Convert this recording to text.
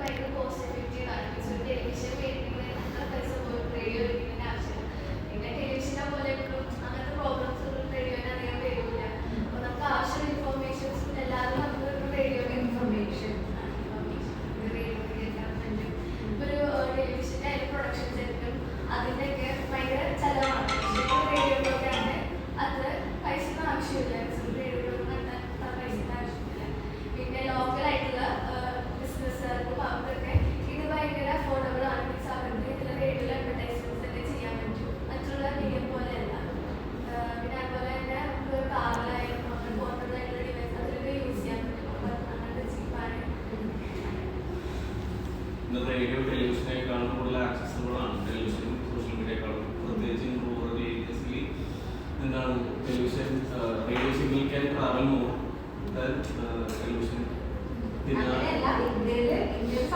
ഭയങ്കര cost effective ആണ്. Television മേടിക്കുന്നതിന് അത്ര പൈസ പോലും റേഡിയോ മേടിക്കുന്നതിന് ആവശ്യമില്ല. പിന്നെ ടെലിവിഷനെ പോലെ എപ്പോഴും അങ്ങനത്തെ പ്രോഗ്രാംസ് ഒന്നും റേഡിയോന് അധികം വരില്ല. അപ്പോൾ നമുക്ക് ആവശ്യമുള്ള ഇൻഫോർമേഷൻസ് എല്ലാവരും നമുക്ക് റേഡിയോയുടെ ഇൻഫർമേഷൻ റേഡിയോ കേൾക്കാൻ പറ്റും. ഇപ്പോൾ ഒരു ടെലിവിഷൻ്റെ അതിൻ്റെ പ്രൊഡക്ഷൻ സെറ്റും അതിൻ്റെയൊക്കെ ഭയങ്കര ചിലവാണ്. റേഡിയോയിലൊക്കെയാണ് അത്ര പൈസ ആവശ്യമില്ല. റേഡിയോയിലൊന്നും കണ്ടാൽ പൈസ ആവശ്യമില്ല. പിന്നെ ലോക്കലായിട്ടുള്ള ബിസിനസ്സുകാർക്കും അവർക്കൊക്കെ ഇത് ഭയങ്കര അഫോർഡബിൾ ആണ്. മീൻസ് അവർക്ക് ഇതിൽ റേഡിയോയിൽ അഡ്വർടൈസ്മെൻറ്റ്സ് ഒക്കെ ചെയ്യാൻ പറ്റും. മറ്റുള്ള മീഡിയം പോലെയല്ല. പിന്നെ അതുപോലെ തന്നെ നമുക്ക് കാറിലായാലും നമുക്ക് പോർട്ടബിൾ ആയിട്ടുള്ള ഡിവൈസ് അതിലൊക്കെ യൂസ് ചെയ്യാൻ പറ്റും. അങ്ങനത്തെ ചീപ്പാണ്. റേഡിയോ ടെലിവിഷനേക്കാളും കൂടുതൽ ആക്സസിബിൾ ആണ് ടെലിവിഷനും സോഷ്യൽ മീഡിയക്കാളും. പ്രത്യേകിച്ച് റൂറൽ ഏരിയസിൽ എന്താണ് television radio signal can travel more than television. ഇന്ത്യയിൽ